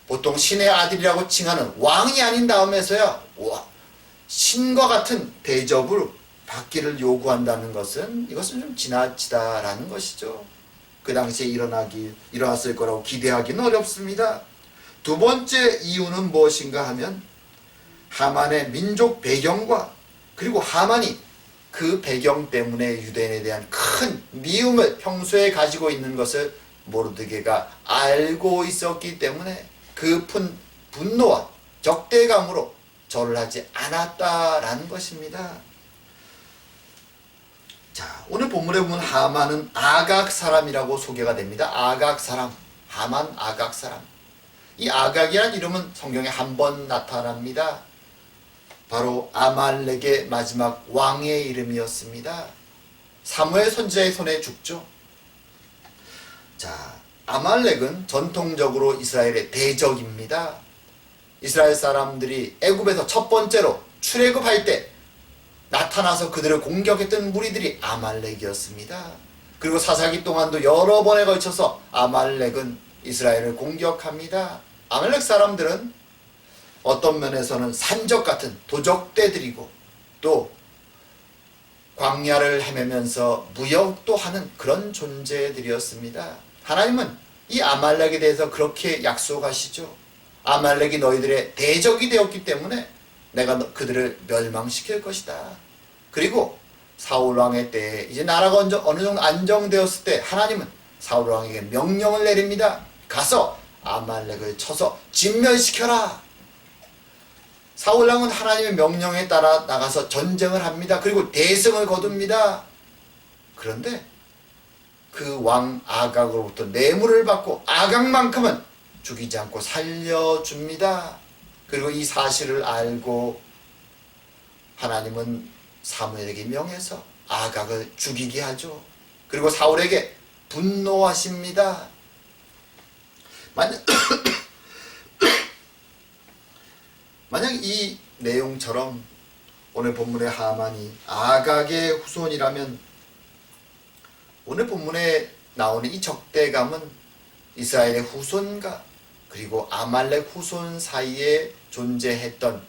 보통 신의 아들이라고 칭하는 왕이 아닌 다음에서야 신과 같은 대접을 받기를 요구한다는 것은 이것은 좀 지나치다라는 것이죠. 그 당시에 일어났을 거라고 기대하기는 어렵습니다. 두 번째 이유는 무엇인가 하면 하만의 민족 배경과 그리고 하만이 그 배경 때문에 유대인에 대한 큰 미움을 평소에 가지고 있는 것을 모르드게가 알고 있었기 때문에 그 분노와 적대감으로 절을 하지 않았다라는 것입니다. 자, 오늘 본문에 보면 하만은 아각 사람이라고 소개가 됩니다. 아각 사람, 하만 아각 사람. 이 아각이라는 이름은 성경에 한 번 나타납니다. 바로 아말렉의 마지막 왕의 이름이었습니다. 사무엘 선지자의 손에 죽죠. 자, 아말렉은 전통적으로 이스라엘의 대적입니다. 이스라엘 사람들이 애굽에서 첫 번째로 출애굽할 때 나타나서 그들을 공격했던 무리들이 아말렉이었습니다. 그리고 사사기 동안도 여러 번에 걸쳐서 아말렉은 이스라엘을 공격합니다. 아말렉 사람들은 어떤 면에서는 산적 같은 도적대들이고 또 광야를 헤매면서 무역도 하는 그런 존재들이었습니다. 하나님은 이 아말렉에 대해서 그렇게 약속하시죠. 아말렉이 너희들의 대적이 되었기 때문에 내가 그들을 멸망시킬 것이다. 그리고 사울왕의 때에 이제 나라가 어느 정도 안정되었을 때 하나님은 사울왕에게 명령을 내립니다. 가서 아말렉을 쳐서 진멸시켜라. 사울왕은 하나님의 명령에 따라 나가서 전쟁을 합니다. 그리고 대승을 거둡니다. 그런데 그 왕 아각으로부터 뇌물을 받고 아각만큼은 죽이지 않고 살려줍니다. 그리고 이 사실을 알고 하나님은 사무엘에게 명해서 아각을 죽이게 하죠. 그리고 사울에게 분노하십니다. 만약 이 내용처럼 오늘 본문의 하만이 아각의 후손이라면 오늘 본문에 나오는 이 적대감은 이스라엘의 후손과 그리고 아말렉 후손 사이에 존재했던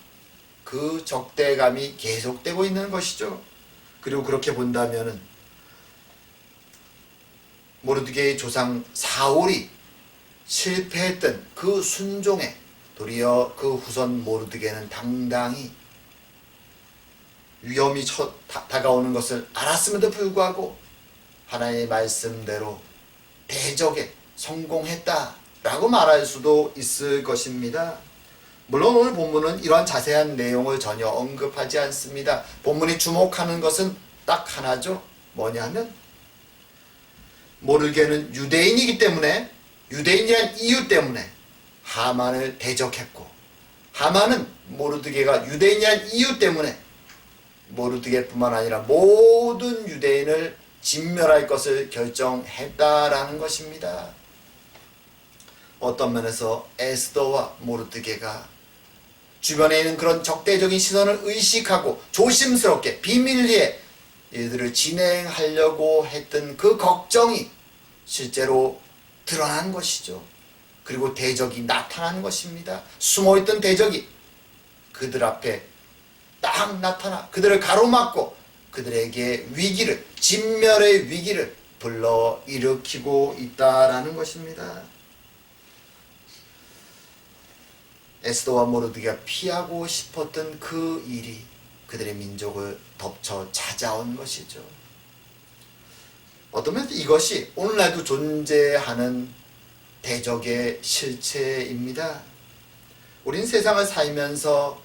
그 적대감이 계속되고 있는 것이죠. 그리고 그렇게 본다면은 모르드게의 조상 사울이 실패했던 그 순종에 도리어 그 후손 모르드게는 당당히 위험이 다가오는 것을 알았음에도 불구하고 하나님의 말씀대로 대적에 성공했다라고 말할 수도 있을 것입니다. 물론 오늘 본문은 이러한 자세한 내용을 전혀 언급하지 않습니다. 본문이 주목하는 것은 딱 하나죠. 뭐냐면 모르드게는 유대인이기 때문에 유대인이란 이유 때문에 하만을 대적했고 하만은 모르드게가 유대인이란 이유 때문에 모르드게뿐만 아니라 모든 유대인을 진멸할 것을 결정했다라는 것입니다. 어떤 면에서 에스더와 모르드게가 주변에 있는 그런 적대적인 시선을 의식하고 조심스럽게 비밀리에 일들을 진행하려고 했던 그 걱정이 실제로 드러난 것이죠. 그리고 대적이 나타난 것입니다. 숨어있던 대적이 그들 앞에 딱 나타나 그들을 가로막고 그들에게 위기를, 진멸의 위기를 불러일으키고 있다라는 것입니다. 에스더와 모르드게가 피하고 싶었던 그 일이 그들의 민족을 덮쳐 찾아온 것이죠. 어떤 면에서 이것이 오늘날도 존재하는 대적의 실체입니다. 우린 세상을 살면서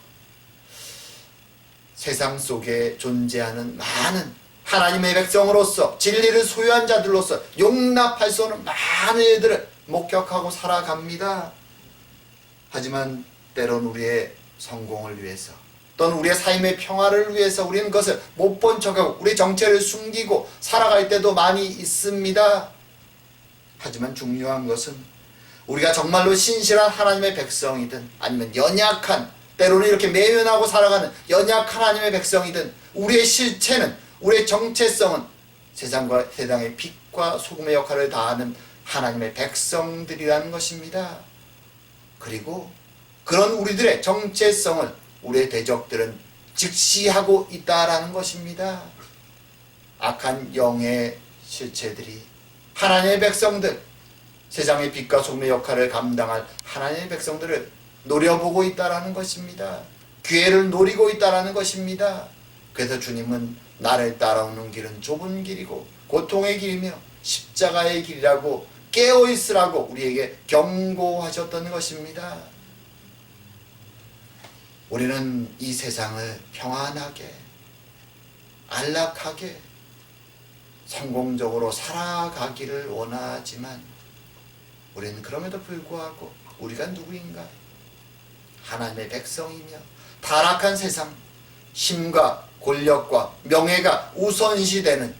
세상 속에 존재하는 많은 하나님의 백성으로서 진리를 소유한 자들로서 용납할 수 없는 많은 일들을 목격하고 살아갑니다. 하지만 때론 우리의 성공을 위해서 또는 우리의 삶의 평화를 위해서 우리는 그것을 못 본 척하고 우리의 정체를 숨기고 살아갈 때도 많이 있습니다. 하지만 중요한 것은 우리가 정말로 신실한 하나님의 백성이든 아니면 연약한 때로는 이렇게 매연하고 살아가는 연약한 하나님의 백성이든 우리의 실체는 우리의 정체성은 세상과 세상의 빛과 소금의 역할을 다하는 하나님의 백성들이라는 것입니다. 그리고 그런 우리들의 정체성을 우리의 대적들은 직시하고 있다라는 것입니다. 악한 영의 실체들이 하나님의 백성들, 세상의 빛과 소금의 역할을 감당할 하나님의 백성들을 노려보고 있다라는 것입니다. 기회를 노리고 있다라는 것입니다. 그래서 주님은 나를 따라오는 길은 좁은 길이고 고통의 길이며 십자가의 길이라고 깨어있으라고 우리에게 경고하셨던 것입니다. 우리는 이 세상을 평안하게, 안락하게, 성공적으로 살아가기를 원하지만 우리는 그럼에도 불구하고 우리가 누구인가? 하나님의 백성이며 타락한 세상, 힘과 권력과 명예가 우선시되는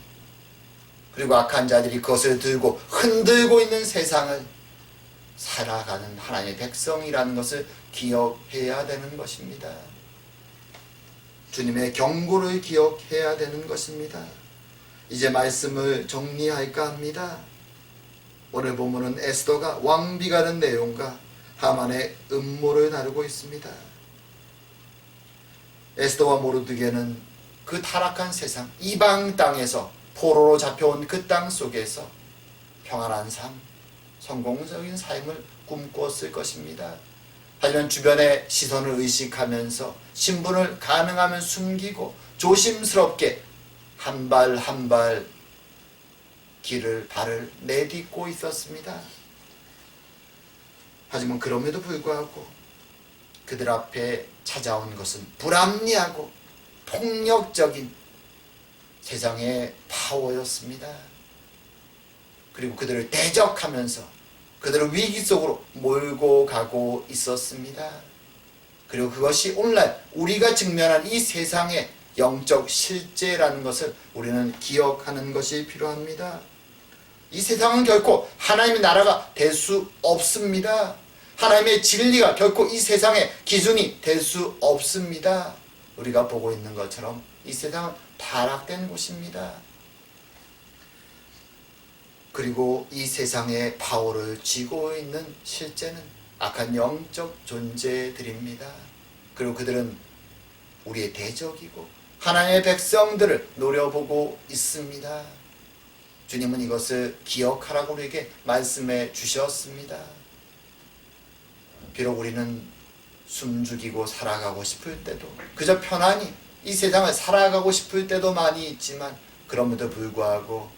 그리고 악한 자들이 그것을 들고 흔들고 있는 세상을 살아가는 하나님의 백성이라는 것을 기억해야 되는 것입니다. 주님의 경고를 기억해야 되는 것입니다. 이제 말씀을 정리할까 합니다. 오늘 본문은 에스더가 왕비가는 내용과 하만의 음모를 다루고 있습니다. 에스더와 모르드게는 그 타락한 세상, 이방 땅에서 포로로 잡혀온 그 땅 속에서 평안한 삶, 성공적인 삶을 꿈꿨을 것입니다. 하지만 주변의 시선을 의식하면서 신분을 가능하면 숨기고 조심스럽게 한 발 한 발 발을 내딛고 있었습니다. 하지만 그럼에도 불구하고 그들 앞에 찾아온 것은 불합리하고 폭력적인 세상의 파워였습니다. 그리고 그들을 대적하면서 그들을 위기 속으로 몰고 가고 있었습니다. 그리고 그것이 오늘날 우리가 직면한 이 세상의 영적 실제라는 것을 우리는 기억하는 것이 필요합니다. 이 세상은 결코 하나님의 나라가 될 수 없습니다. 하나님의 진리가 결코 이 세상의 기준이 될 수 없습니다. 우리가 보고 있는 것처럼 이 세상은 타락된 곳입니다. 그리고 이 세상의 파워를 쥐고 있는 실제는 악한 영적 존재들입니다. 그리고 그들은 우리의 대적이고 하나님의 백성들을 노려보고 있습니다. 주님은 이것을 기억하라고 우리에게 말씀해 주셨습니다. 비록 우리는 숨죽이고 살아가고 싶을 때도, 그저 편안히 이 세상을 살아가고 싶을 때도 많이 있지만, 그럼에도 불구하고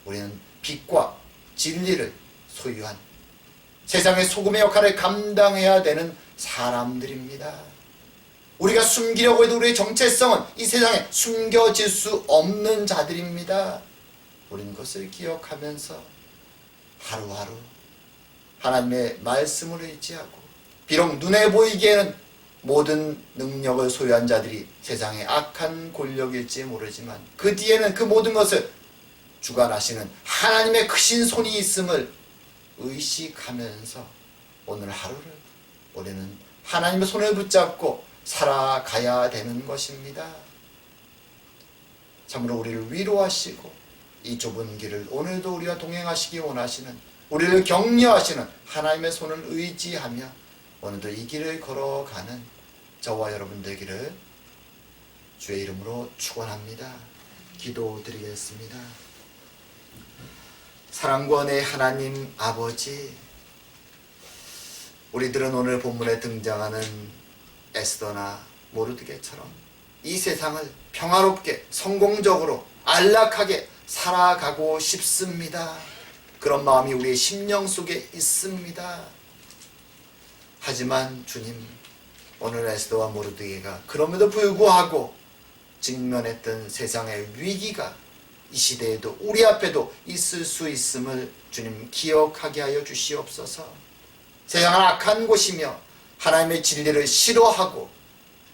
우리는 빛과 진리를 소유한 세상의 소금의 역할을 감당해야 되는 사람들입니다. 우리가 숨기려고 해도 우리의 정체성은 이 세상에 숨겨질 수 없는 자들입니다. 우리는 그것을 기억하면서 하루하루 하나님의 말씀을 의지하고, 비록 눈에 보이기에는 모든 능력을 소유한 자들이 세상의 악한 권력일지 모르지만, 그 뒤에는 그 모든 것을 주관하시는 하나님의 크신 손이 있음을 의식하면서 오늘 하루를 우리는 하나님의 손을 붙잡고 살아가야 되는 것입니다. 참으로 우리를 위로하시고 이 좁은 길을 오늘도 우리와 동행하시기 원하시는, 우리를 격려하시는 하나님의 손을 의지하며 오늘도 이 길을 걸어가는 저와 여러분 되기를 주의 이름으로 축원합니다. 기도드리겠습니다. 사랑과 은혜의 하나님 아버지, 우리들은 오늘 본문에 등장하는 에스더나 모르드게처럼 이 세상을 평화롭게 성공적으로 안락하게 살아가고 싶습니다. 그런 마음이 우리의 심령 속에 있습니다. 하지만 주님, 오늘 에스더와 모르드게가 그럼에도 불구하고 직면했던 세상의 위기가 이 시대에도 우리 앞에도 있을 수 있음을 주님 기억하게 하여 주시옵소서. 세상은 악한 곳이며 하나님의 진리를 싫어하고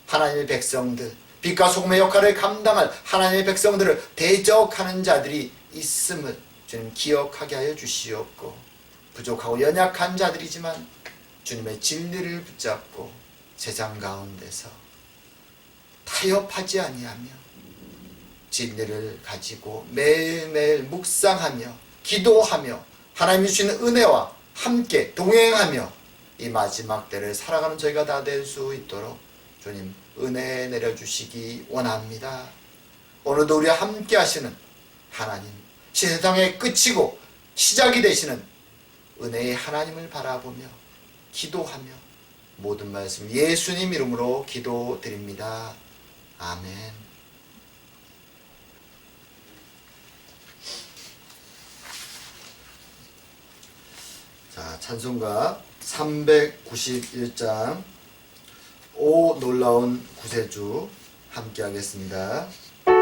하나님의 백성들, 빛과 소금의 역할을 감당할 하나님의 백성들을 대적하는 자들이 있음을 주님 기억하게 하여 주시옵고, 부족하고 연약한 자들이지만 주님의 진리를 붙잡고 세상 가운데서 타협하지 아니하며 진리를 가지고 매일매일 묵상하며 기도하며 하나님이 주시는 은혜와 함께 동행하며 이 마지막 때를 살아가는 저희가 다 될 수 있도록 주님 은혜 내려주시기 원합니다. 오늘도 우리와 함께 하시는 하나님, 세상의 끝이고 시작이 되시는 은혜의 하나님을 바라보며 기도하며 모든 말씀 예수님 이름으로 기도드립니다. 아멘. 자, 찬송가 391장 오 놀라운 구세주 함께 하겠습니다. 그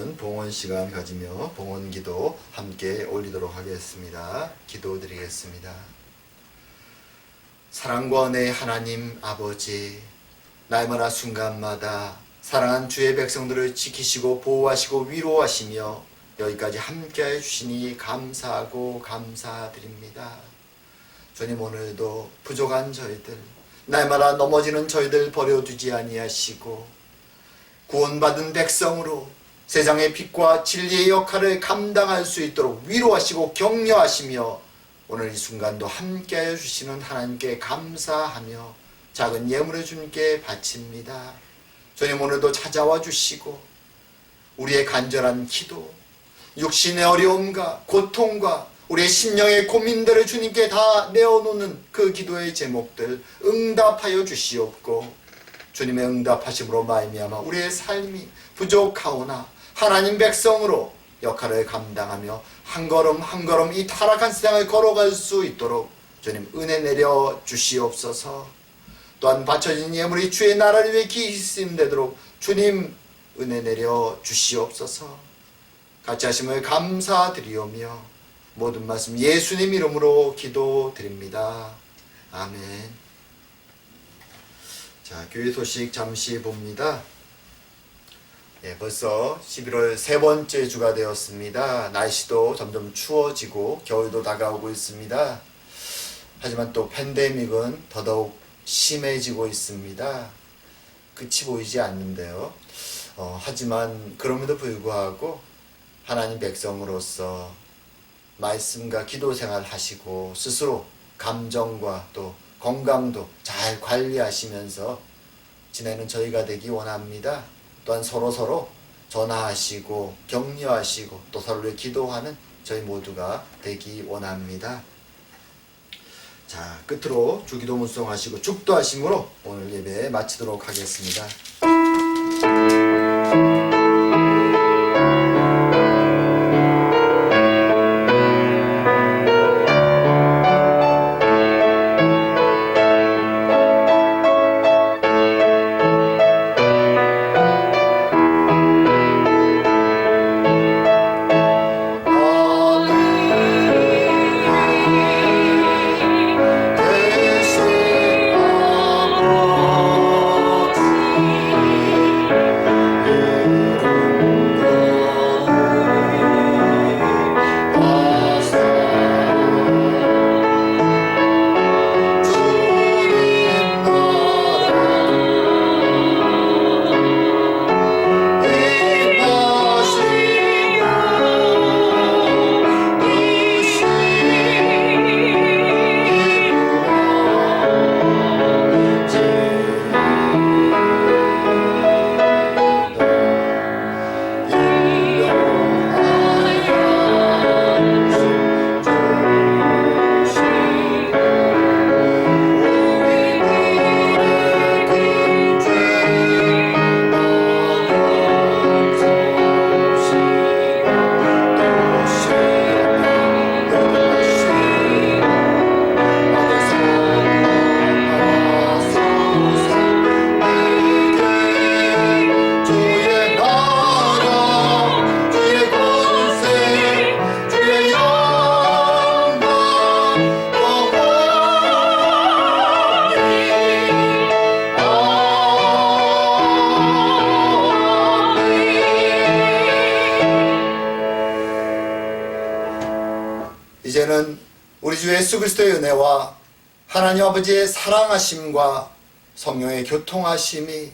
우리는 봉헌 시간 가지며 봉헌 기도 함께 올리도록 하겠습니다. 기도드리겠습니다. 사랑과 은혜의 하나님 아버지, 날마다 순간마다 사랑한 주의 백성들을 지키시고 보호하시고 위로하시며 여기까지 함께해 주시니 감사하고 감사드립니다. 주님, 오늘도 부족한 저희들, 날마다 넘어지는 저희들 버려두지 아니하시고 구원받은 백성으로 세상의 빛과 진리의 역할을 감당할 수 있도록 위로하시고 격려하시며 오늘 이 순간도 함께하여 주시는 하나님께 감사하며 작은 예물을 주님께 바칩니다. 주님, 오늘도 찾아와 주시고 우리의 간절한 기도, 육신의 어려움과 고통과 우리의 심령의 고민들을 주님께 다 내어놓는 그 기도의 제목들 응답하여 주시옵고 주님의 응답하심으로 말미암아 우리의 삶이 부족하오나 하나님 백성으로 역할을 감당하며 한 걸음 한 걸음 이 타락한 세상을 걸어갈 수 있도록 주님 은혜 내려 주시옵소서. 또한 바쳐진 예물이 주의 나라를 위해 기심되도록 주님 은혜 내려 주시옵소서. 같이 하심을 감사드리오며 모든 말씀 예수님 이름으로 기도드립니다. 아멘. 자, 교회 소식 잠시 봅니다. 벌써 11월 세 번째 주가 되었습니다. 날씨도 점점 추워지고 겨울도 다가오고 있습니다. 하지만 또 팬데믹은 더더욱 심해지고 있습니다. 끝이 보이지 않는데요. 하지만 그럼에도 불구하고 하나님 백성으로서 말씀과 기도 생활 하시고 스스로 감정과 또 건강도 잘 관리하시면서 지내는 저희가 되기 원합니다. 또한 서로 전화하시고 격려하시고 또 서로를 기도하는 저희 모두가 되기 원합니다. 자, 끝으로 주기도 문송하시고 축도하심으로 오늘 예배 마치도록 하겠습니다. 이제는 우리 주 예수 그리스도의 은혜와 하나님 아버지의 사랑하심과 성령의 교통하심이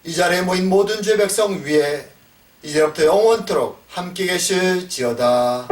이 자리에 모인 모든 주의 백성 위에 이제부터 영원토록 함께 계실지어다.